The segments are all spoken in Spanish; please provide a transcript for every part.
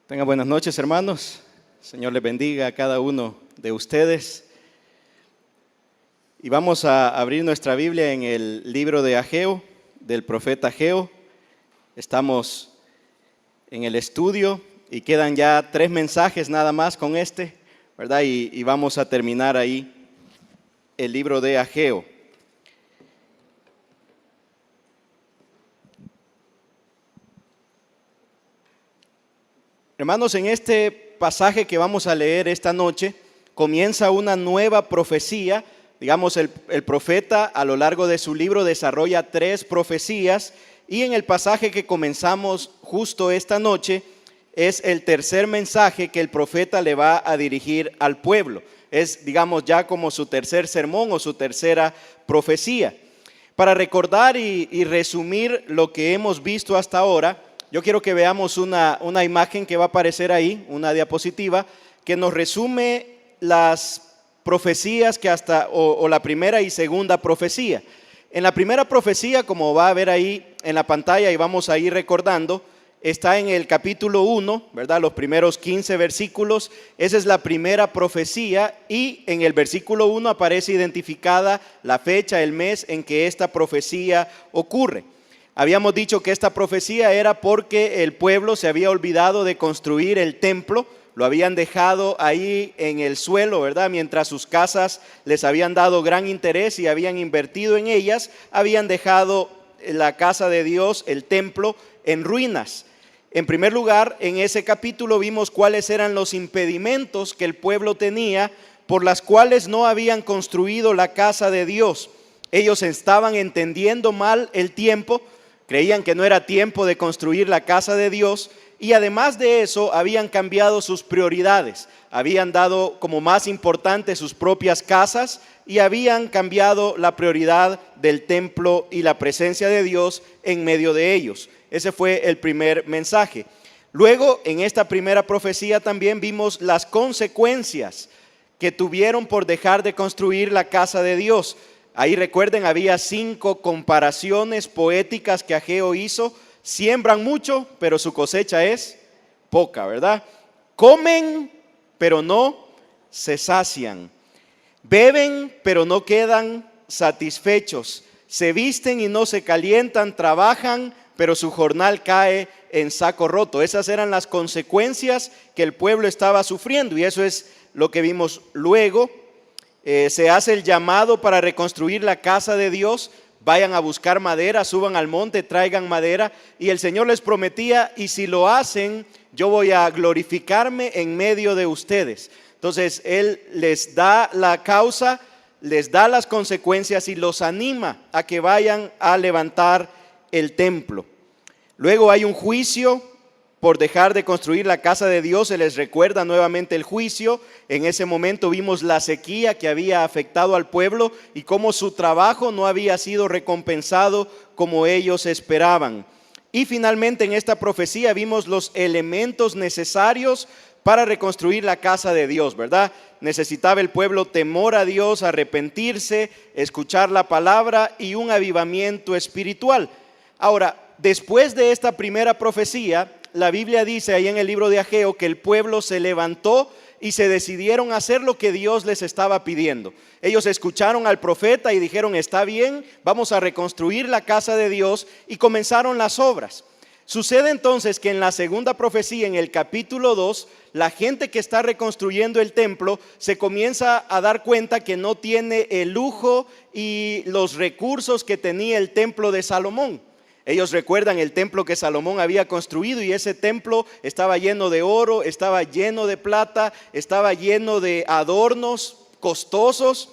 Tengan buenas noches, hermanos. Señor les bendiga a cada uno de ustedes. Y vamos a abrir nuestra Biblia en el libro de Ageo, del profeta Ageo. Estamos en el estudio y quedan ya 3 mensajes nada más con ¿verdad? Y vamos a terminar ahí el libro de Ageo. Hermanos, en este pasaje que vamos a leer esta noche, comienza una nueva profecía. Digamos, el profeta a lo largo de su libro desarrolla 3 profecías y en el pasaje que comenzamos justo esta noche es el tercer mensaje que el profeta le va a dirigir al pueblo. Es, digamos, ya como su tercer sermón o su tercera profecía. Para recordar y resumir lo que hemos visto hasta ahora, yo quiero que veamos una imagen que va a aparecer ahí, una diapositiva, que nos resume las profecías que o la primera y segunda profecía. En la primera profecía, como va a ver ahí en la pantalla y vamos a ir recordando, está en el capítulo 1, ¿verdad? Los primeros 15 versículos. Esa es la primera profecía y en el versículo 1 aparece identificada la fecha, el mes en que esta profecía ocurre. Habíamos dicho que esta profecía era porque el pueblo se había olvidado de construir el templo, lo habían dejado ahí en el suelo, ¿verdad? Mientras sus casas les habían dado gran interés y habían invertido en ellas, habían dejado la casa de Dios, el templo, en ruinas. En primer lugar, en ese capítulo vimos cuáles eran los impedimentos que el pueblo tenía por las cuales no habían construido la casa de Dios. Ellos estaban entendiendo mal el tiempo. Creían que no era tiempo de construir la casa de Dios y además de eso habían cambiado sus prioridades. Habían dado como más importante sus propias casas y habían cambiado la prioridad del templo y la presencia de Dios en medio de ellos. Ese fue el primer mensaje. Luego, en esta primera profecía también vimos las consecuencias que tuvieron por dejar de construir la casa de Dios. Ahí recuerden, había 5 comparaciones poéticas que Ageo hizo. Siembran mucho, pero su cosecha es poca, ¿verdad? Comen, pero no se sacian. Beben, pero no quedan satisfechos. Se visten y no se calientan. Trabajan, pero su jornal cae en saco roto. Esas eran las consecuencias que el pueblo estaba sufriendo y eso es lo que vimos luego. Se hace el llamado para reconstruir la casa de Dios. Vayan a buscar madera, suban al monte, traigan madera. Y el Señor les prometía, y si lo hacen, yo voy a glorificarme en medio de ustedes. Entonces Él les da la causa, les da las consecuencias y los anima a que vayan a levantar el templo. Luego hay un juicio por dejar de construir la casa de Dios. Se les recuerda nuevamente el juicio. En ese momento vimos la sequía que había afectado al pueblo y cómo su trabajo no había sido recompensado como ellos esperaban. Y finalmente en esta profecía vimos los elementos necesarios para reconstruir la casa de Dios, ¿verdad? Necesitaba el pueblo temor a Dios, arrepentirse, escuchar la palabra y un avivamiento espiritual. Ahora, después de esta primera profecía, la Biblia dice ahí en el libro de Ageo que el pueblo se levantó y se decidieron a hacer lo que Dios les estaba pidiendo. Ellos escucharon al profeta y dijeron, está bien, vamos a reconstruir la casa de Dios, y comenzaron las obras. Sucede entonces que en la segunda profecía, en el capítulo 2, la gente que está reconstruyendo el templo se comienza a dar cuenta que no tiene el lujo y los recursos que tenía el templo de Salomón. Ellos recuerdan el templo que Salomón había construido y ese templo estaba lleno de oro, estaba lleno de plata, estaba lleno de adornos costosos,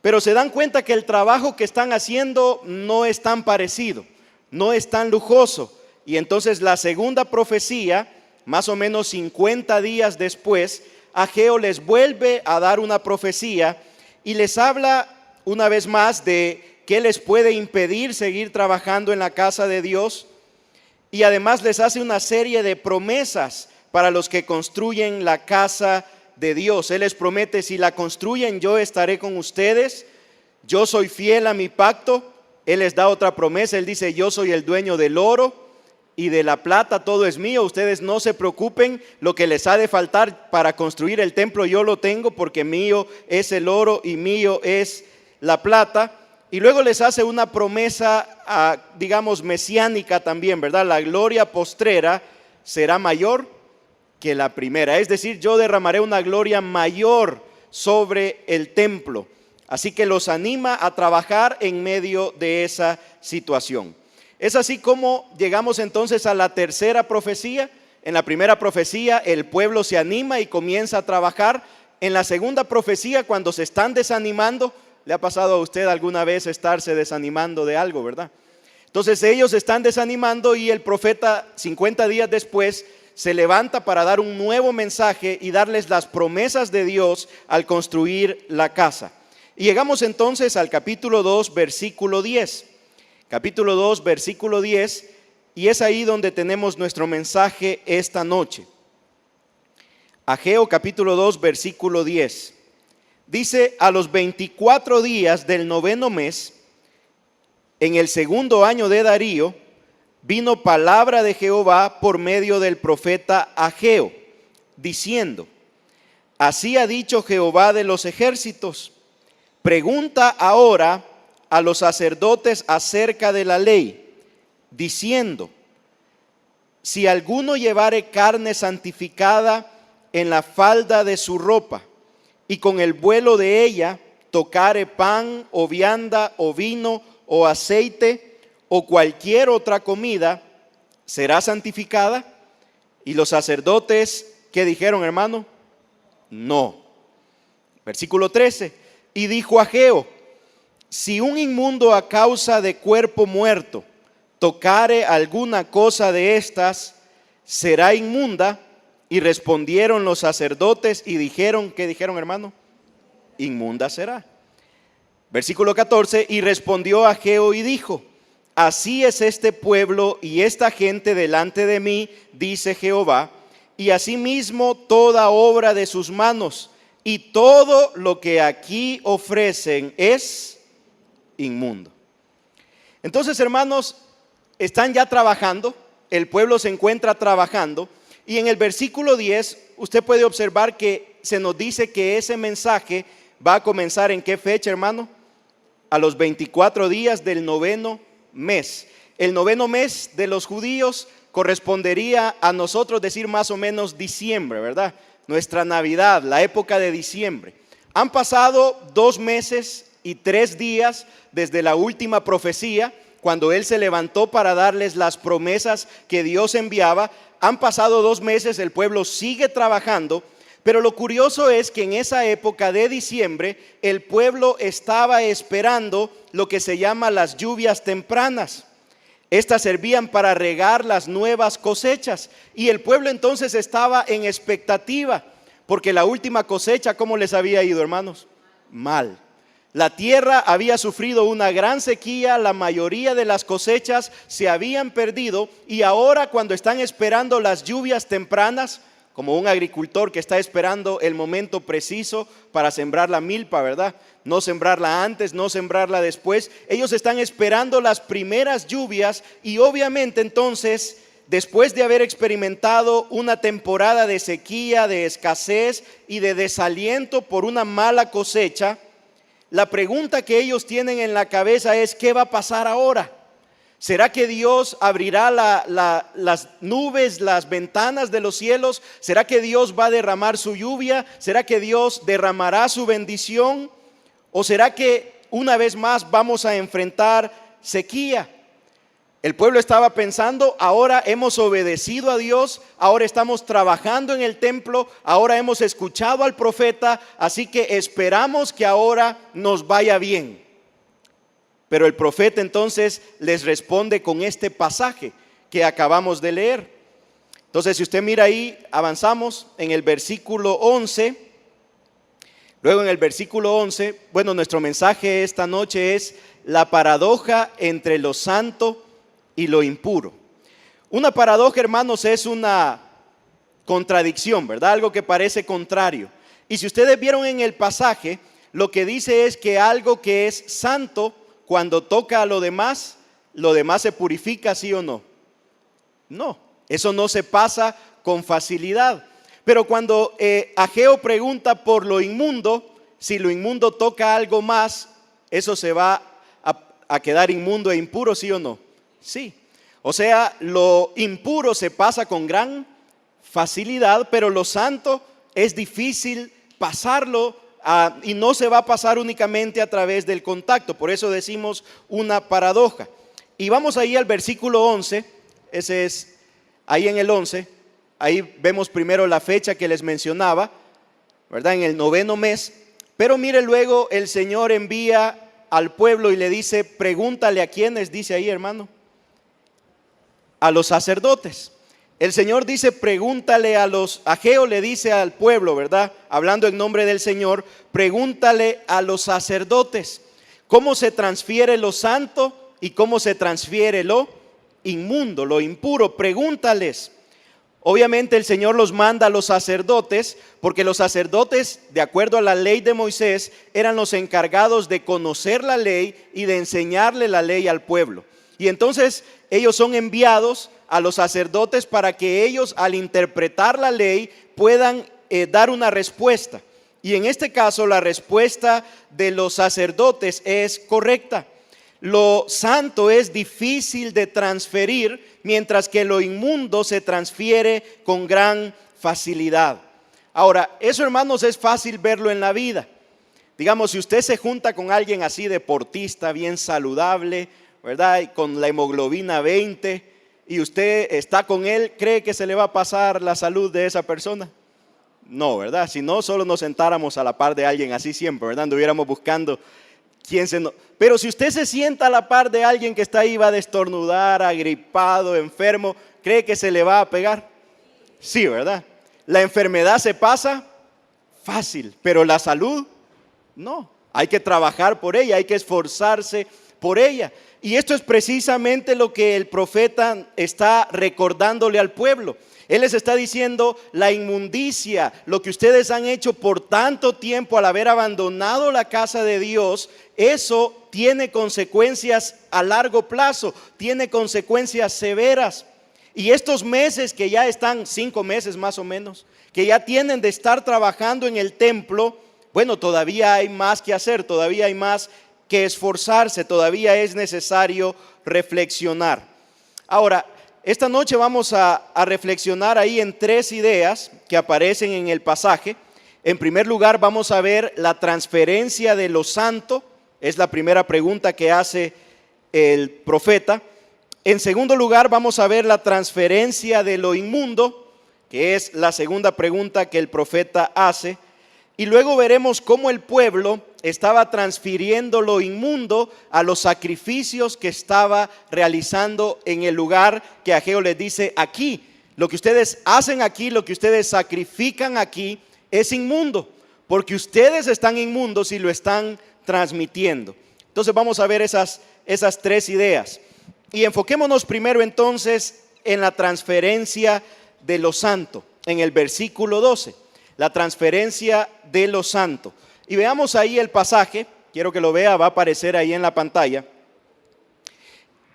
pero se dan cuenta que el trabajo que están haciendo no es tan parecido, no es tan lujoso. Y entonces la segunda profecía, más o menos 50 días después, Ageo les vuelve a dar una profecía y les habla una vez más de ¿qué les puede impedir seguir trabajando en la casa de Dios? Y además les hace una serie de promesas para los que construyen la casa de Dios. Él les promete, si la construyen, yo estaré con ustedes. Yo soy fiel a mi pacto. Él les da otra promesa. Él dice, yo soy el dueño del oro. y de la plata todo es mío, ustedes no se preocupen, lo que les ha de faltar para construir el templo yo lo tengo, porque mío es el oro y mío es la plata. Y luego les hace una promesa, digamos, mesiánica también, ¿verdad? La gloria postrera será mayor que la primera, es decir, yo derramaré una gloria mayor sobre el templo. Así que los anima a trabajar en medio de esa situación. Es así como llegamos entonces a la tercera profecía. En la primera profecía el pueblo se anima y comienza a trabajar. En la segunda profecía, cuando se están desanimando, ¿le ha pasado a usted alguna vez estarse desanimando de algo, verdad? Entonces ellos están desanimando y el profeta 50 días después se levanta para dar un nuevo mensaje y darles las promesas de Dios al construir la casa. Y llegamos entonces al capítulo 2, versículo 10. Capítulo 2, versículo 10, y es ahí donde tenemos nuestro mensaje esta noche. Ageo capítulo 2, versículo 10. Dice: a los 24 días del 9º mes, en el 2º año de Darío, vino palabra de Jehová por medio del profeta Ageo, diciendo: así ha dicho Jehová de los ejércitos, pregunta ahora a los sacerdotes acerca de la ley, diciendo: si alguno llevare carne santificada en la falda de su ropa, y con el vuelo de ella tocare pan o vianda o vino o aceite o cualquier otra comida, ¿será santificada? Y los sacerdotes, ¿qué dijeron, hermano? No. Versículo 13, y dijo Ageo: si un inmundo a causa de cuerpo muerto tocare alguna cosa de estas, será inmunda. Y respondieron los sacerdotes y dijeron, ¿qué dijeron, hermano? Inmunda será. Versículo 14, y respondió Ageo y dijo: así es este pueblo y esta gente delante de mí, dice Jehová, y asimismo toda obra de sus manos, y todo lo que aquí ofrecen es inmundo. Entonces, hermanos, están ya trabajando, el pueblo se encuentra trabajando, y en el versículo 10 usted puede observar que se nos dice que ese mensaje va a comenzar ¿en qué fecha, hermano? A los 24 días del 9º mes. El 9º mes de los judíos correspondería a nosotros decir más o menos diciembre, ¿verdad? Nuestra Navidad, la época de diciembre. Han pasado 2 meses y 3 días desde la última profecía, cuando él se levantó para darles las promesas que Dios enviaba. Han pasado 2 meses, el pueblo sigue trabajando, pero lo curioso es que en esa época de diciembre el pueblo estaba esperando lo que se llama las lluvias tempranas. Estas servían para regar las nuevas cosechas y el pueblo entonces estaba en expectativa, porque la última cosecha, ¿cómo les había ido, hermanos? Mal. La tierra había sufrido una gran sequía, la mayoría de las cosechas se habían perdido y ahora cuando están esperando las lluvias tempranas, como un agricultor que está esperando el momento preciso para sembrar la milpa, ¿verdad? No sembrarla antes, no sembrarla después. Ellos están esperando las primeras lluvias y obviamente entonces, después de haber experimentado una temporada de sequía, de escasez y de desaliento por una mala cosecha, la pregunta que ellos tienen en la cabeza es: ¿qué va a pasar ahora? ¿Será que Dios abrirá las nubes, las ventanas de los cielos? ¿Será que Dios va a derramar su lluvia? ¿Será que Dios derramará su bendición? ¿O será que una vez más vamos a enfrentar sequía? El pueblo estaba pensando: ahora hemos obedecido a Dios, ahora estamos trabajando en el templo, ahora hemos escuchado al profeta, así que esperamos que ahora nos vaya bien. Pero el profeta entonces les responde con este pasaje que acabamos de leer. Entonces, si usted mira ahí, avanzamos en el versículo 11. Luego en el versículo 11, bueno, nuestro mensaje esta noche es la paradoja entre lo santo y lo impuro. Una paradoja, hermanos, es una contradicción, ¿verdad? Algo que parece contrario. Y si ustedes vieron en el pasaje, lo que dice es que algo que es santo, cuando toca a lo demás se purifica, ¿sí o no? No, eso no se pasa con facilidad. Pero cuando Ageo pregunta por lo inmundo, si lo inmundo toca algo más, ¿eso se va a quedar inmundo e impuro, sí o no? Sí. O sea, lo impuro se pasa con gran facilidad, pero lo santo es difícil pasarlo y no se va a pasar únicamente a través del contacto. Por eso decimos una paradoja. Y vamos ahí al versículo 11, ese es ahí en el 11, ahí vemos primero la fecha que les mencionaba, ¿verdad? En el 9º mes. Pero mire, luego el Señor envía al pueblo y le dice, pregúntale a quiénes, dice ahí, hermano, a los sacerdotes. El Señor dice, pregúntale Ageo le dice al pueblo, ¿verdad? Hablando en nombre del Señor, pregúntale a los sacerdotes, ¿cómo se transfiere lo santo y cómo se transfiere lo inmundo, lo impuro? Pregúntales. Obviamente el Señor los manda a los sacerdotes, porque los sacerdotes, de acuerdo a la ley de Moisés, eran los encargados de conocer la ley y de enseñarle la ley al pueblo. Y entonces ellos son enviados a los sacerdotes para que ellos, al interpretar la ley, puedan dar una respuesta. Y en este caso la respuesta de los sacerdotes es correcta. Lo santo es difícil de transferir, mientras que lo inmundo se transfiere con gran facilidad. Ahora, eso, hermanos, es fácil verlo en la vida. Digamos, si usted se junta con alguien así deportista, bien saludable, ¿verdad? Y con la hemoglobina 20, y usted está con él, ¿cree que se le va a pasar la salud de esa persona? No, ¿verdad? Si no, solo nos sentáramos a la par de alguien así siempre, ¿verdad? Anduviéramos buscando pero si usted se sienta a la par de alguien que está ahí, va a destornudar, agripado, enfermo, ¿cree que se le va a pegar? Sí, ¿verdad? La enfermedad se pasa fácil, pero la salud no. Hay que trabajar por ella, hay que esforzarse por ella. Y esto es precisamente lo que el profeta está recordándole al pueblo. Él les está diciendo, la inmundicia, lo que ustedes han hecho por tanto tiempo al haber abandonado la casa de Dios, eso tiene consecuencias a largo plazo, tiene consecuencias severas. Y estos meses que ya están, 5 meses más o menos, que ya tienen de estar trabajando en el templo, bueno, todavía hay más que hacer, todavía hay más que esforzarse, todavía es necesario reflexionar. Ahora, esta noche vamos a reflexionar ahí en 3 ideas que aparecen en el pasaje. En primer lugar, vamos a ver la transferencia de lo santo, es la primera pregunta que hace el profeta. En segundo lugar, vamos a ver la transferencia de lo inmundo, que es la segunda pregunta que el profeta hace. Y luego veremos cómo el pueblo estaba transfiriendo lo inmundo a los sacrificios que estaba realizando en el lugar que Ageo les dice, aquí, lo que ustedes hacen aquí, lo que ustedes sacrifican aquí es inmundo, porque ustedes están inmundos y lo están transmitiendo. Entonces vamos a ver esas 3 ideas. Y enfoquémonos primero entonces en la transferencia de lo santo, en el versículo 12. La transferencia de lo santo. Y veamos ahí el pasaje, quiero que lo vea, va a aparecer ahí en la pantalla.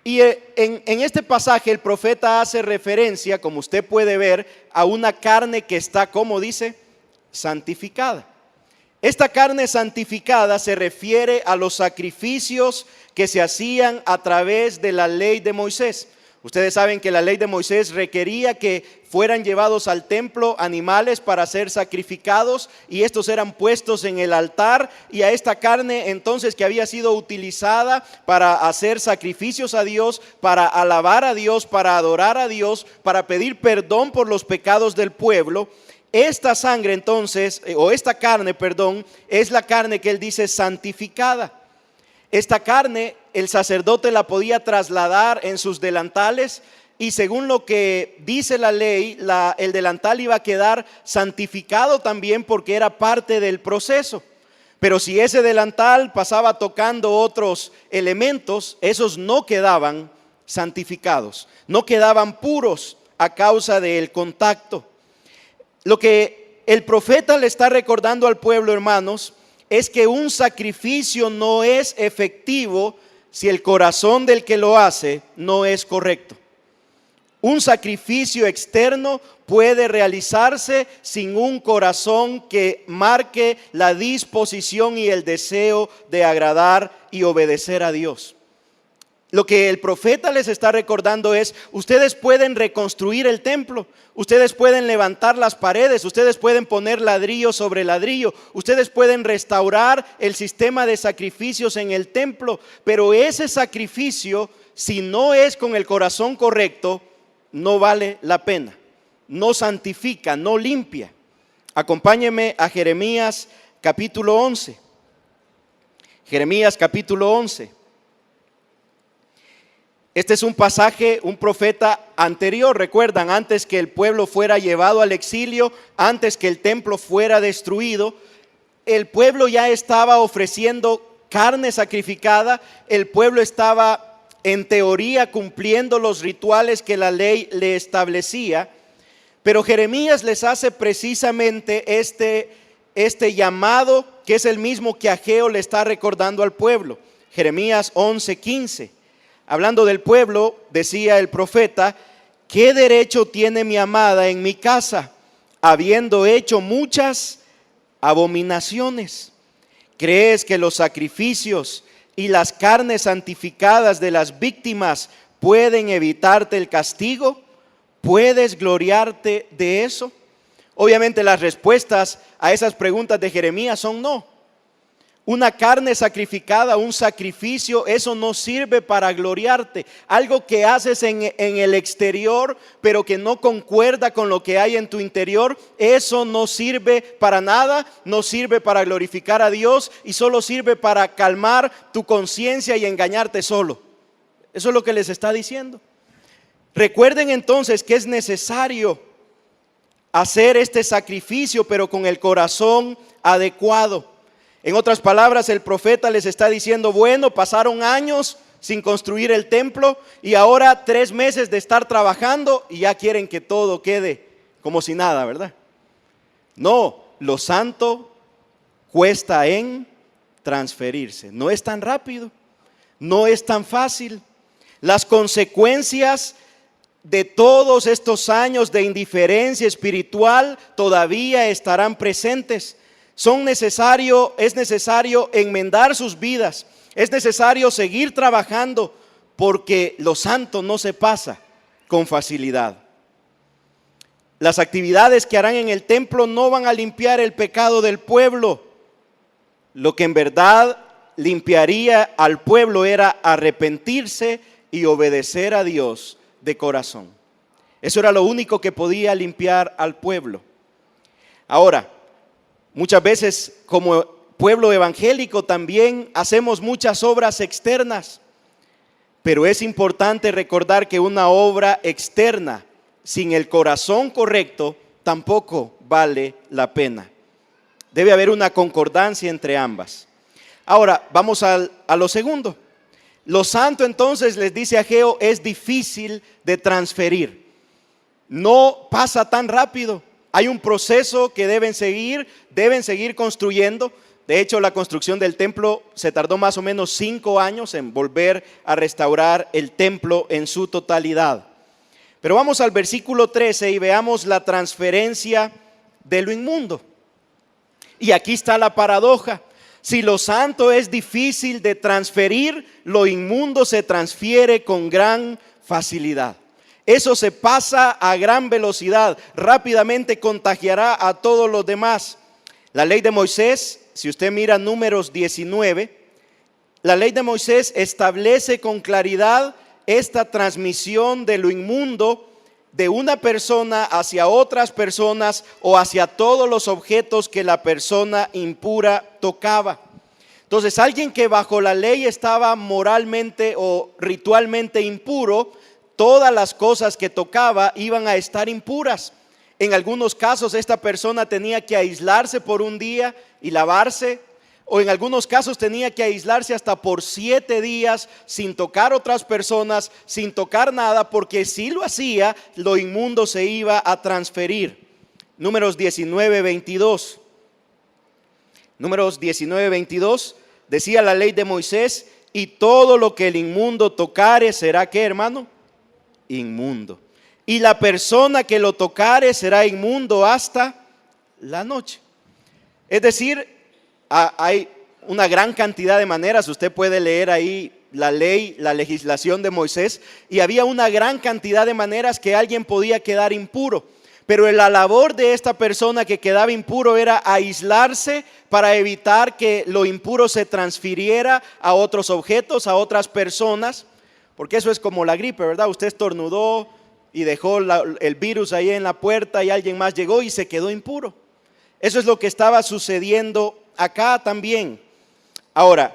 Y en este pasaje el profeta hace referencia, como usted puede ver, a una carne que está, ¿cómo dice? Santificada. Esta carne santificada se refiere a los sacrificios que se hacían a través de la ley de Moisés. Ustedes saben que la ley de Moisés requería que fueran llevados al templo animales para ser sacrificados, y estos eran puestos en el altar, y a esta carne entonces que había sido utilizada para hacer sacrificios a Dios, para alabar a Dios, para adorar a Dios, para pedir perdón por los pecados del pueblo, esta sangre entonces, o esta carne, perdón, es la carne que él dice santificada. Esta carne el sacerdote la podía trasladar en sus delantales, y según lo que dice la ley, el delantal iba a quedar santificado también porque era parte del proceso. Pero si ese delantal pasaba tocando otros elementos, esos no quedaban santificados, no quedaban puros a causa del contacto. Lo que el profeta le está recordando al pueblo, hermanos, es que un sacrificio no es efectivo si el corazón del que lo hace no es correcto. Un sacrificio externo puede realizarse sin un corazón que marque la disposición y el deseo de agradar y obedecer a Dios. Lo que el profeta les está recordando es: ustedes pueden reconstruir el templo, ustedes pueden levantar las paredes, ustedes pueden poner ladrillo sobre ladrillo, ustedes pueden restaurar el sistema de sacrificios en el templo, pero ese sacrificio, si no es con el corazón correcto, no vale la pena, no santifica, no limpia. Acompáñenme a Jeremías capítulo 11. Jeremías capítulo 11. Este es un pasaje, un profeta anterior, recuerdan, antes que el pueblo fuera llevado al exilio, antes que el templo fuera destruido, el pueblo ya estaba ofreciendo carne sacrificada, el pueblo estaba en teoría cumpliendo los rituales que la ley le establecía, pero Jeremías les hace precisamente este llamado, que es el mismo que Ageo le está recordando al pueblo. Jeremías 11:15. Hablando del pueblo, decía el profeta: ¿qué derecho tiene mi amada en mi casa, habiendo hecho muchas abominaciones? ¿Crees que los sacrificios y las carnes santificadas de las víctimas pueden evitarte el castigo? ¿Puedes gloriarte de eso? Obviamente las respuestas a esas preguntas de Jeremías son no. Una carne sacrificada, un sacrificio, eso no sirve para gloriarte. Algo que haces en el exterior, pero que no concuerda con lo que hay en tu interior, eso no sirve para nada, no sirve para glorificar a Dios y solo sirve para calmar tu conciencia y engañarte solo. Eso es lo que les está diciendo. Recuerden entonces que es necesario hacer este sacrificio, pero con el corazón adecuado. En otras palabras, el profeta les está diciendo: bueno, pasaron años sin construir el templo y ahora 3 meses de estar trabajando y ya quieren que todo quede como si nada, ¿verdad? No, lo santo cuesta en transferirse. No es tan rápido, no es tan fácil. Las consecuencias de todos estos años de indiferencia espiritual todavía estarán presentes. Es necesario enmendar sus vidas, es necesario seguir trabajando, porque lo santo no se pasa con facilidad. Las actividades que harán en el templo no van a limpiar el pecado del pueblo. Lo que en verdad limpiaría al pueblo era arrepentirse y obedecer a Dios de corazón. Eso era lo único que podía limpiar al pueblo. Ahora, muchas veces como pueblo evangélico también hacemos muchas obras externas, pero es importante recordar que una obra externa sin el corazón correcto tampoco vale la pena. Debe haber una concordancia entre ambas. Ahora vamos a lo segundo. Lo santo, entonces, les dice Ageo, es difícil de transferir. No pasa tan rápido. Hay un proceso que deben seguir construyendo. De hecho, la construcción del templo se tardó más o menos 5 años en volver a restaurar el templo en su totalidad. Pero vamos al versículo 13 y veamos la transferencia de lo inmundo. Y aquí está la paradoja. Si lo santo es difícil de transferir, lo inmundo se transfiere con gran facilidad. Eso se pasa a gran velocidad, rápidamente contagiará a todos los demás. La ley de Moisés, si usted mira Números 19, la ley de Moisés establece con claridad esta transmisión de lo inmundo de una persona hacia otras personas o hacia todos los objetos que la persona impura tocaba. Entonces, alguien que bajo la ley estaba moralmente o ritualmente impuro, todas las cosas que tocaba iban a estar impuras. En algunos casos esta persona tenía que aislarse por un día y lavarse, o en algunos casos tenía que aislarse hasta por 7 días sin tocar otras personas, sin tocar nada, porque si lo hacía, lo inmundo se iba a transferir. Números 19:22. Números 19:22 decía la ley de Moisés: y todo lo que el inmundo tocare será, ¿qué, hermano? Inmundo. y la persona que lo tocare será inmundo hasta la noche. Es decir, hay una gran cantidad de maneras. Usted puede leer ahí la ley, la legislación de Moisés, y había una gran cantidad de maneras que alguien podía quedar impuro. Pero la labor de esta persona que quedaba impuro era aislarse para evitar que lo impuro se transfiriera a otros objetos, a otras personas, porque eso es como la gripe, ¿verdad? Usted estornudó y dejó el virus ahí en la puerta y alguien más llegó y se quedó impuro. Eso es lo que estaba sucediendo acá también. Ahora,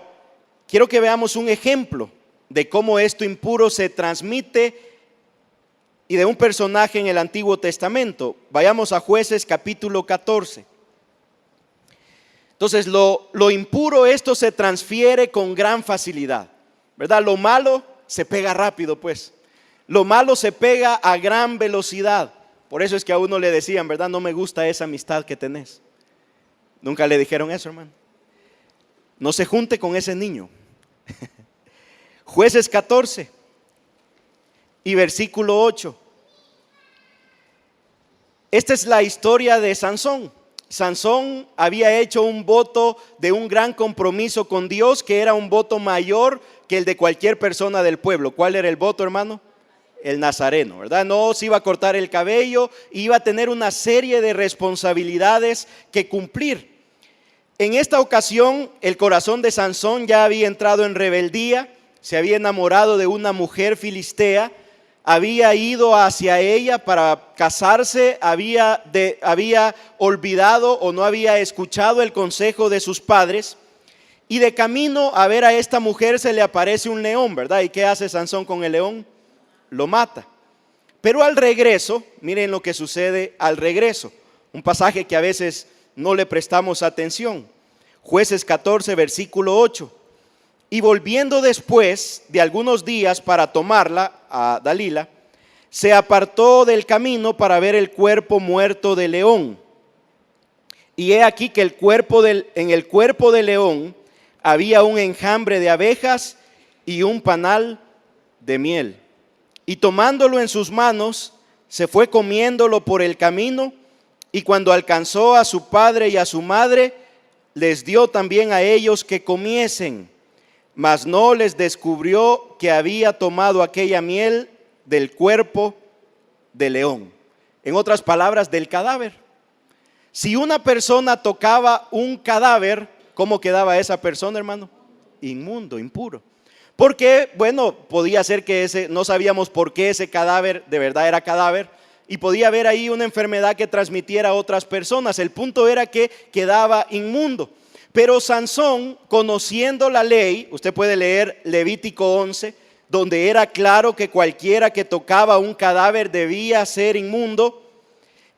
quiero que veamos un ejemplo de cómo esto impuro se transmite y de un personaje en el Antiguo Testamento. Vayamos a Jueces capítulo 14. Entonces, lo impuro, esto se transfiere con gran facilidad, ¿verdad? Lo malo se pega rápido, pues. Lo malo se pega a gran velocidad. Por eso es que a uno le decían, ¿verdad? No me gusta esa amistad que tenés. Nunca le dijeron eso, hermano. No se junte con ese niño. Jueces 14 y versículo 8. Esta es la historia de Sansón. Sansón había hecho un voto de un gran compromiso con Dios, que era un voto mayor que el de cualquier persona del pueblo. ¿Cuál era el voto, hermano? El nazareno, ¿verdad? No se iba a cortar el cabello, iba a tener una serie de responsabilidades que cumplir. En esta ocasión, el corazón de Sansón ya había entrado en rebeldía, se había enamorado de una mujer filistea, había ido hacia ella para casarse, había olvidado o no había escuchado el consejo de sus padres, y de camino a ver a esta mujer se le aparece un león, ¿verdad? ¿Y qué hace Sansón con el león? Lo mata. Pero al regreso, miren lo que sucede al regreso, un pasaje que a veces no le prestamos atención. Jueces 14, versículo 8. Y volviendo después de algunos días para tomarla, a Dalila, se apartó del camino para ver el cuerpo muerto del león. Y he aquí que en el cuerpo del león había un enjambre de abejas y un panal de miel. Y tomándolo en sus manos, se fue comiéndolo por el camino, y cuando alcanzó a su padre y a su madre, les dio también a ellos que comiesen, mas no les descubrió que había tomado aquella miel del cuerpo del león. En otras palabras, del cadáver. Si una persona tocaba un cadáver, ¿cómo quedaba esa persona, hermano? Inmundo, impuro. Porque, bueno, podía ser que no sabíamos por qué ese cadáver de verdad era cadáver, y podía haber ahí una enfermedad que transmitiera a otras personas. El punto era que quedaba inmundo. Pero Sansón, conociendo la ley, usted puede leer Levítico 11, donde era claro que cualquiera que tocaba un cadáver debía ser inmundo.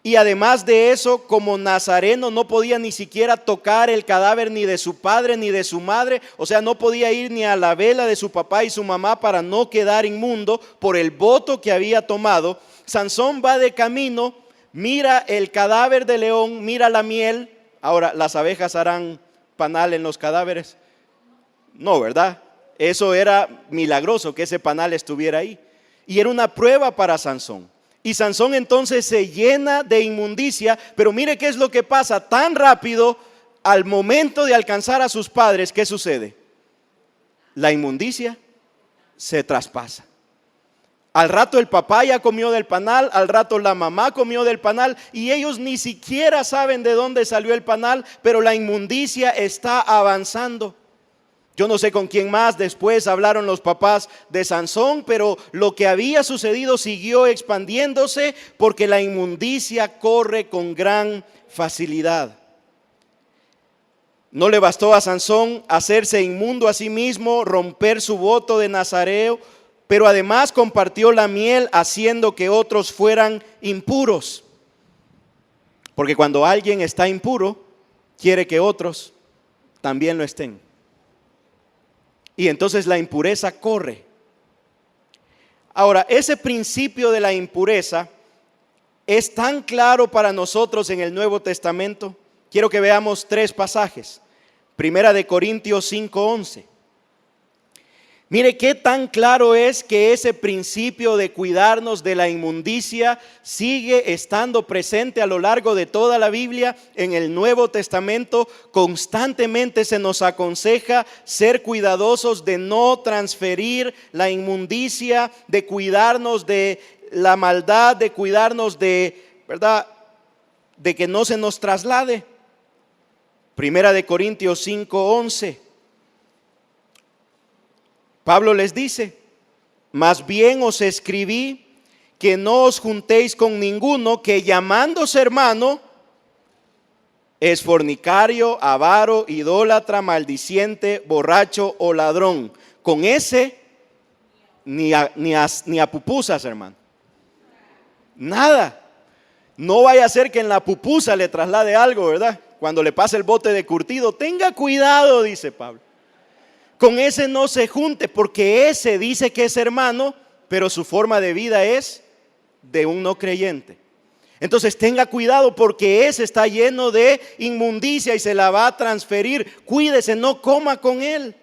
Y además de eso, como nazareno no podía ni siquiera tocar el cadáver ni de su padre ni de su madre. O sea, no podía ir ni a la vela de su papá y su mamá para no quedar inmundo por el voto que había tomado. Sansón va de camino, mira el cadáver de león, mira la miel. Ahora, ¿las abejas harán panal en los cadáveres? No, ¿verdad? Eso era milagroso que ese panal estuviera ahí. Y era una prueba para Sansón. Y Sansón entonces se llena de inmundicia, pero mire qué es lo que pasa tan rápido al momento de alcanzar a sus padres. ¿Qué sucede? La inmundicia se traspasa. Al rato el papá ya comió del panal, al rato la mamá comió del panal, y ellos ni siquiera saben de dónde salió el panal, pero la inmundicia está avanzando. Yo no sé con quién más después hablaron los papás de Sansón, pero lo que había sucedido siguió expandiéndose porque la inmundicia corre con gran facilidad. No le bastó a Sansón hacerse inmundo a sí mismo, romper su voto de nazareo, pero además compartió la miel haciendo que otros fueran impuros. Porque cuando alguien está impuro, quiere que otros también lo estén. Y entonces la impureza corre. Ahora, ese principio de la impureza es tan claro para nosotros en el Nuevo Testamento. Quiero que veamos 3 pasajes. Primera de Corintios 5:11. Mire qué tan claro es que ese principio de cuidarnos de la inmundicia sigue estando presente a lo largo de toda la Biblia. En el Nuevo Testamento constantemente se nos aconseja ser cuidadosos de no transferir la inmundicia, de cuidarnos de la maldad, de cuidarnos de, ¿verdad?, de que no se nos traslade. Primera de Corintios 5:11. Pablo les dice: más bien os escribí que no os juntéis con ninguno que llamándose hermano es fornicario, avaro, idólatra, maldiciente, borracho o ladrón. Con ese ni a pupusas, hermano. Nada. No vaya a ser que en la pupusa le traslade algo, ¿verdad? Cuando le pase el bote de curtido, tenga cuidado, dice Pablo. Con ese no se junte, porque ese dice que es hermano, pero su forma de vida es de un no creyente. Entonces tenga cuidado, porque ese está lleno de inmundicia y se la va a transferir. Cuídese, no coma con él.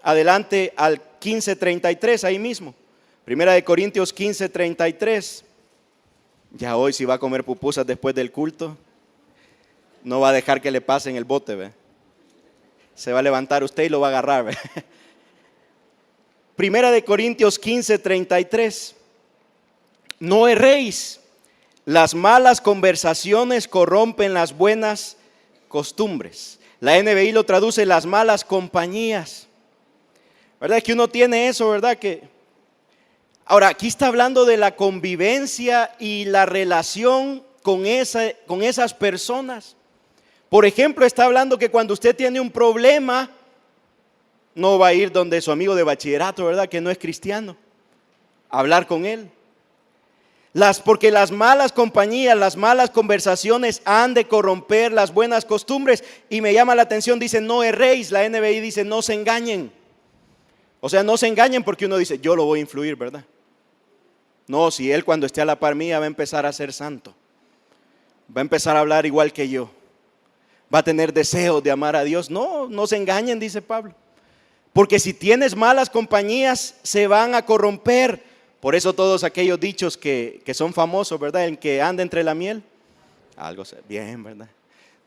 Adelante al 15:33, ahí mismo. Primera de Corintios 15:33. Ya hoy si va a comer pupusas después del culto, no va a dejar que le pasen el bote, ¿ve? Se va a levantar usted y lo va a agarrar, ¿ve? Primera de Corintios 15:33. No erréis, las malas conversaciones corrompen las buenas costumbres. La NBI lo traduce las malas compañías. ¿Verdad? Es que uno tiene eso, ¿verdad? Ahora, aquí está hablando de la convivencia y la relación con esas personas. Por ejemplo, está hablando que cuando usted tiene un problema, no va a ir donde su amigo de bachillerato, ¿verdad?, que no es cristiano, a hablar con él. Porque las malas compañías, las malas conversaciones han de corromper las buenas costumbres. Y me llama la atención, dice no erréis. La NBI dice no se engañen. O sea, no se engañen, porque uno dice yo lo voy a influir, ¿verdad? No, si él cuando esté a la par mía va a empezar a ser santo, va a empezar a hablar igual que yo, va a tener deseos de amar a Dios. No, no se engañen, dice Pablo, porque si tienes malas compañías se van a corromper. Por eso todos aquellos dichos que son famosos, ¿verdad? El que anda entre la miel, algo bien, ¿verdad?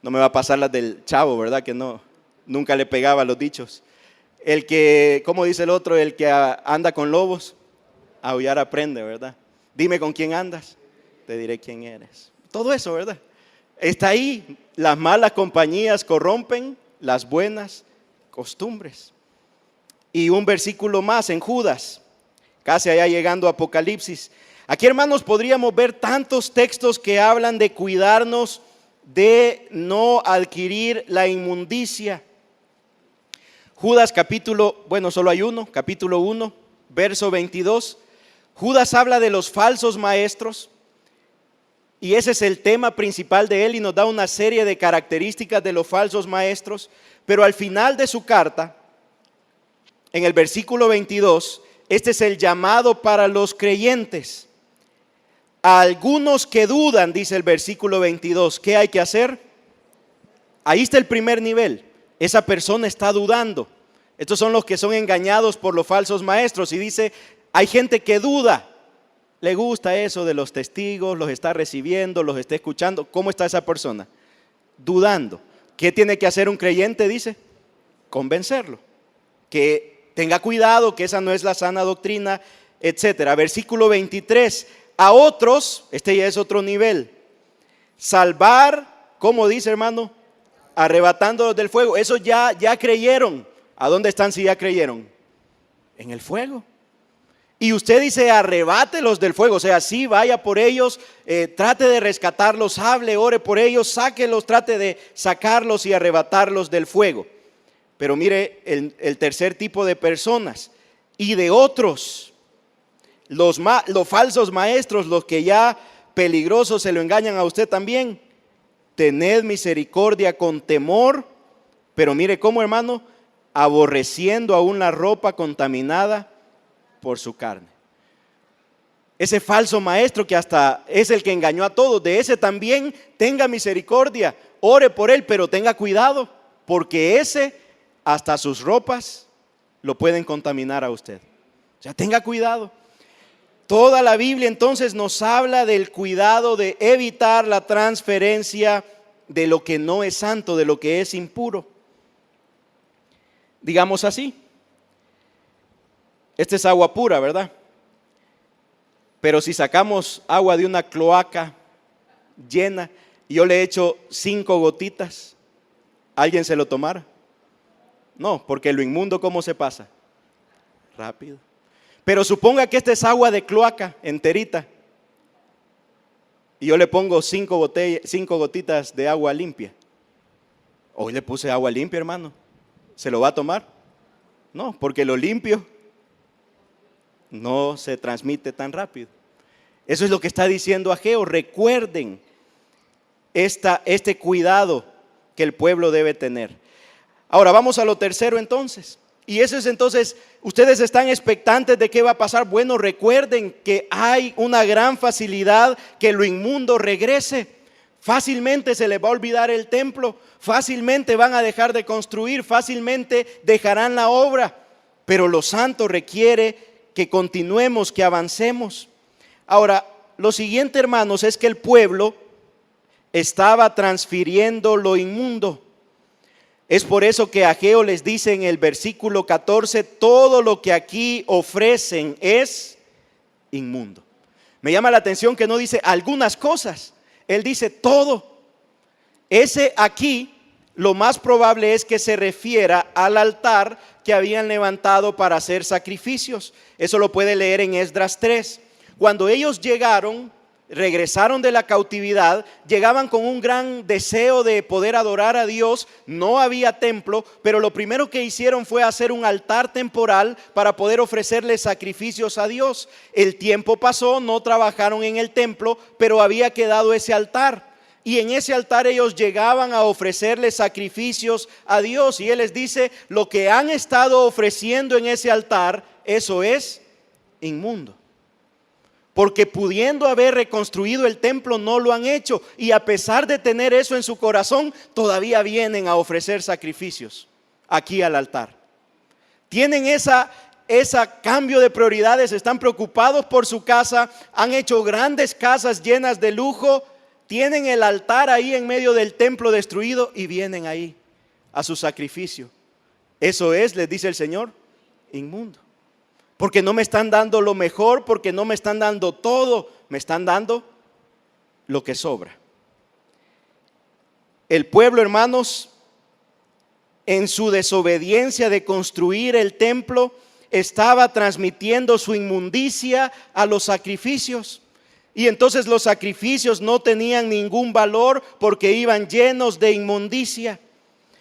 No me va a pasar las del Chavo, ¿verdad? Que no, nunca le pegaba los dichos. El que, ¿cómo dice el otro? El que anda con lobos, a aullar aprende, ¿verdad? Dime con quién andas, te diré quién eres. Todo eso, ¿verdad? Está ahí. Las malas compañías corrompen las buenas costumbres. Y un versículo más en Judas, casi allá llegando a Apocalipsis. Aquí, hermanos, podríamos ver tantos textos que hablan de cuidarnos de no adquirir la inmundicia. Judas capítulo, bueno, solo hay uno, capítulo 1, verso 22. Judas habla de los falsos maestros y ese es el tema principal de él y nos da una serie de características de los falsos maestros. Pero al final de su carta, en el versículo 22, este es el llamado para los creyentes. A algunos que dudan, dice el versículo 22, ¿qué hay que hacer? Ahí está el primer nivel. Esa persona está dudando. Estos son los que son engañados por los falsos maestros. Y dice, hay gente que duda. Le gusta eso de los testigos, los está recibiendo, los está escuchando. ¿Cómo está esa persona? Dudando. ¿Qué tiene que hacer un creyente? Dice, convencerlo. Que tenga cuidado, que esa no es la sana doctrina, etcétera. Versículo 23. A otros, este ya es otro nivel. Salvar, ¿cómo dice, hermano? Arrebatándolos del fuego. Eso ya creyeron. ¿A dónde están si ya creyeron? En el fuego. Y usted dice arrebátelos del fuego. O sea, sí, vaya por ellos, trate de rescatarlos, hable, ore por ellos, sáquelos, trate de sacarlos y arrebatarlos del fuego. Pero mire el tercer tipo de personas. Y de otros, los falsos maestros, los que ya peligrosos se lo engañan a usted también. Tened misericordia con temor, pero mire cómo, hermano, aborreciendo aún la ropa contaminada por su carne. Ese falso maestro que hasta es el que engañó a todos, de ese también tenga misericordia, ore por él, pero tenga cuidado, porque ese hasta sus ropas lo pueden contaminar a usted. O sea, tenga cuidado. Toda la Biblia entonces nos habla del cuidado de evitar la transferencia de lo que no es santo, de lo que es impuro. Digamos así, esta es agua pura, ¿verdad? Pero si sacamos agua de una cloaca llena y yo le echo 5 gotitas, ¿alguien se lo tomará? No, porque lo inmundo, ¿cómo se pasa? Rápido. Pero suponga que esta es agua de cloaca enterita y yo le pongo 5 gotitas de agua limpia. Hoy le puse agua limpia, hermano. ¿Se lo va a tomar? No, porque lo limpio no se transmite tan rápido. Eso es lo que está diciendo Ageo. Recuerden este cuidado que el pueblo debe tener. Ahora vamos a lo tercero entonces. Y eso es entonces, ustedes están expectantes de qué va a pasar. Bueno, recuerden que hay una gran facilidad que lo inmundo regrese. Fácilmente se les va a olvidar el templo, fácilmente van a dejar de construir, fácilmente dejarán la obra. Pero lo santo requiere que continuemos, que avancemos. Ahora, lo siguiente, hermanos, es que el pueblo estaba transfiriendo lo inmundo. Es por eso que Ageo les dice en el versículo 14, todo lo que aquí ofrecen es inmundo. Me llama la atención que no dice algunas cosas, él dice todo. Ese aquí, lo más probable es que se refiera al altar que habían levantado para hacer sacrificios. Eso lo puede leer en Esdras 3. Cuando ellos regresaron de la cautividad, llegaban con un gran deseo de poder adorar a Dios. No había templo, pero lo primero que hicieron fue hacer un altar temporal para poder ofrecerle sacrificios a Dios. El tiempo pasó, no trabajaron en el templo, pero había quedado ese altar. Y en ese altar ellos llegaban a ofrecerle sacrificios a Dios. Y Él les dice, lo que han estado ofreciendo en ese altar, eso es inmundo. Porque pudiendo haber reconstruido el templo, no lo han hecho. Y a pesar de tener eso en su corazón, todavía vienen a ofrecer sacrificios aquí al altar. Tienen esa cambio de prioridades, están preocupados por su casa, han hecho grandes casas llenas de lujo, tienen el altar ahí en medio del templo destruido y vienen ahí a su sacrificio. Eso es, les dice el Señor, inmundo. Porque no me están dando lo mejor, porque no me están dando todo, me están dando lo que sobra. El pueblo, hermanos, en su desobediencia de construir el templo, estaba transmitiendo su inmundicia a los sacrificios. Y entonces los sacrificios no tenían ningún valor porque iban llenos de inmundicia.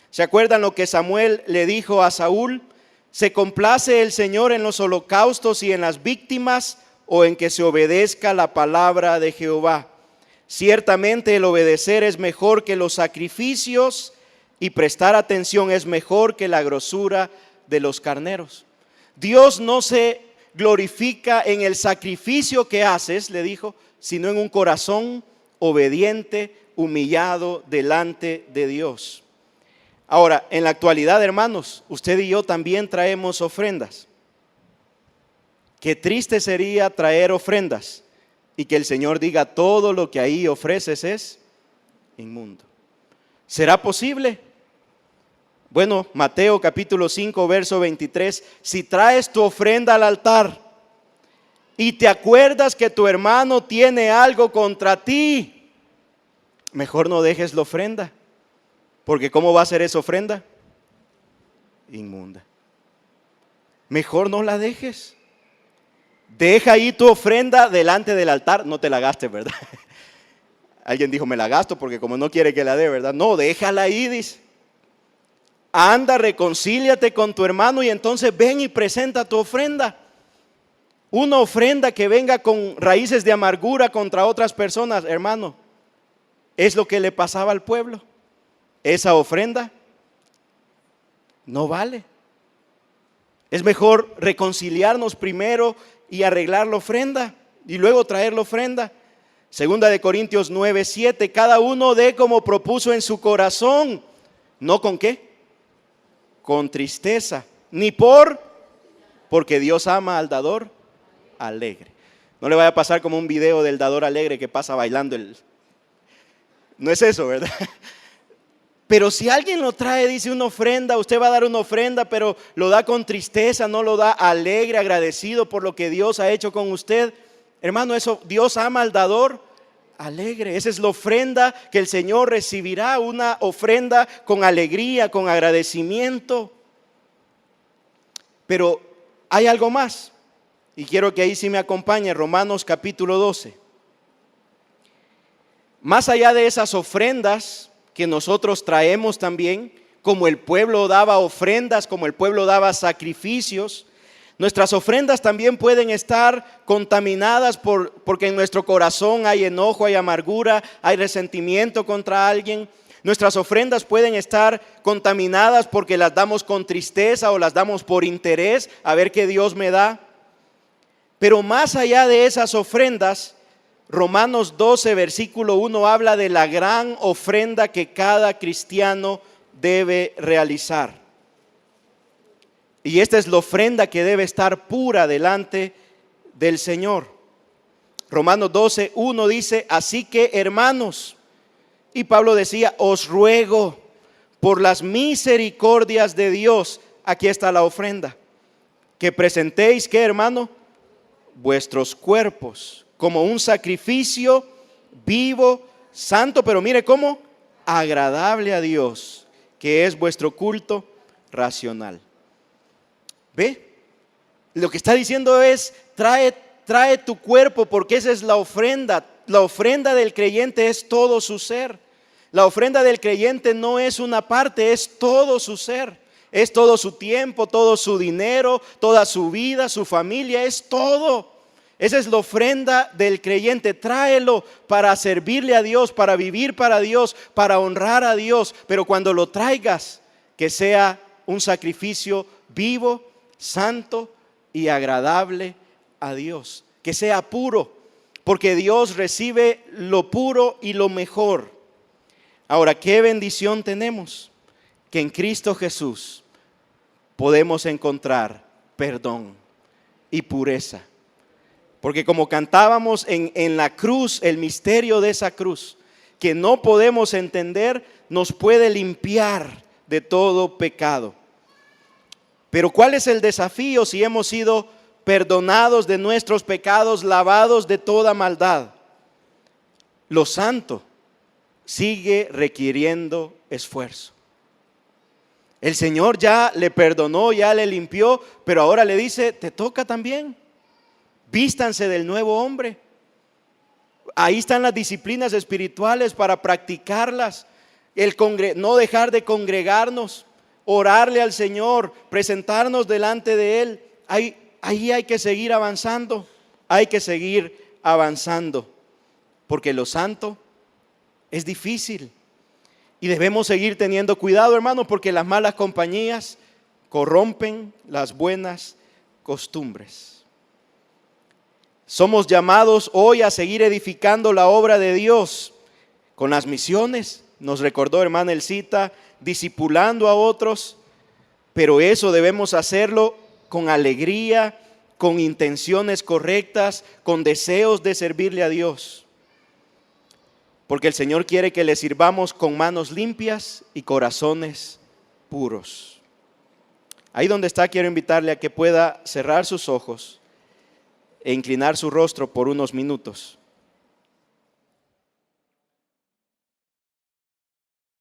¿Se acuerdan lo que Samuel le dijo a Saúl? ¿Se complace el Señor en los holocaustos y en las víctimas, o en que se obedezca la palabra de Jehová? Ciertamente el obedecer es mejor que los sacrificios, y prestar atención es mejor que la grosura de los carneros. Dios no se glorifica en el sacrificio que haces, le dijo, sino en un corazón obediente, humillado delante de Dios. Ahora, en la actualidad, hermanos, usted y yo también traemos ofrendas. Qué triste sería traer ofrendas y que el Señor diga, todo lo que ahí ofreces es inmundo. ¿Será posible? Bueno, Mateo capítulo 5, verso 23, si traes tu ofrenda al altar y te acuerdas que tu hermano tiene algo contra ti, mejor no dejes la ofrenda. Porque ¿cómo va a ser esa ofrenda? Inmunda. Mejor no la dejes. Deja ahí tu ofrenda delante del altar. No te la gastes, ¿verdad? Alguien dijo, me la gasto porque como no quiere que la dé, ¿verdad? No, déjala ahí, dice. Anda, reconcíliate con tu hermano y entonces ven y presenta tu ofrenda. Una ofrenda que venga con raíces de amargura contra otras personas, hermano, es lo que le pasaba al pueblo. Esa ofrenda no vale. Es mejor reconciliarnos primero y arreglar la ofrenda y luego traer la ofrenda. Segunda de Corintios 9:7, cada uno dé como propuso en su corazón, ¿no con qué? Con tristeza, ni por porque Dios ama al dador alegre. No le vaya a pasar como un video del dador alegre que pasa bailando No es eso, ¿verdad? Pero si alguien lo trae, dice una ofrenda, usted va a dar una ofrenda, pero lo da con tristeza, no lo da alegre, agradecido por lo que Dios ha hecho con usted. Hermano, eso, Dios ama al dador alegre. Esa es la ofrenda que el Señor recibirá, una ofrenda con alegría, con agradecimiento. Pero hay algo más, y quiero que ahí sí me acompañe, Romanos capítulo 12. Más allá de esas ofrendas que nosotros traemos también, como el pueblo daba ofrendas, como el pueblo daba sacrificios, nuestras ofrendas también pueden estar contaminadas porque en nuestro corazón hay enojo, hay amargura, hay resentimiento contra alguien. Nuestras ofrendas pueden estar contaminadas porque las damos con tristeza o las damos por interés, a ver qué Dios me da. Pero más allá de esas ofrendas, Romanos 12, versículo 1 habla de la gran ofrenda que cada cristiano debe realizar. Y esta es la ofrenda que debe estar pura delante del Señor. Romanos 12, 1 dice, así que hermanos, y Pablo decía, os ruego por las misericordias de Dios, aquí está la ofrenda, que presentéis, ¿qué, hermano? Vuestros cuerpos como un sacrificio vivo, santo, pero mire cómo, agradable a Dios, que es vuestro culto racional. ¿Ve? Lo que está diciendo es, trae tu cuerpo, porque esa es la ofrenda. La ofrenda del creyente es todo su ser. La ofrenda del creyente no es una parte, es todo su ser. Es todo su tiempo, todo su dinero, toda su vida, su familia, es todo. Esa es la ofrenda del creyente. Tráelo para servirle a Dios, para vivir para Dios, para honrar a Dios. Pero cuando lo traigas, que sea un sacrificio vivo, santo y agradable a Dios. Que sea puro, porque Dios recibe lo puro y lo mejor. Ahora, qué bendición tenemos, que en Cristo Jesús podemos encontrar perdón y pureza. Porque como cantábamos en la cruz, el misterio de esa cruz, que no podemos entender, nos puede limpiar de todo pecado. Pero ¿cuál es el desafío si hemos sido perdonados de nuestros pecados, lavados de toda maldad? Lo santo sigue requiriendo esfuerzo. El Señor ya le perdonó, ya le limpió, pero ahora le dice, te toca también. Vístanse del nuevo hombre. Ahí están las disciplinas espirituales para practicarlas. No dejar de congregarnos, orarle al Señor, presentarnos delante de Él. Ahí hay que seguir avanzando. Hay que seguir avanzando. Porque lo santo es difícil. Y debemos seguir teniendo cuidado, hermano, porque las malas compañías corrompen las buenas costumbres. Somos llamados hoy a seguir edificando la obra de Dios con las misiones, nos recordó hermana Elcita, discipulando a otros, pero eso debemos hacerlo con alegría, con intenciones correctas, con deseos de servirle a Dios. Porque el Señor quiere que le sirvamos con manos limpias y corazones puros. Ahí donde está, quiero invitarle a que pueda cerrar sus ojos e inclinar su rostro por unos minutos.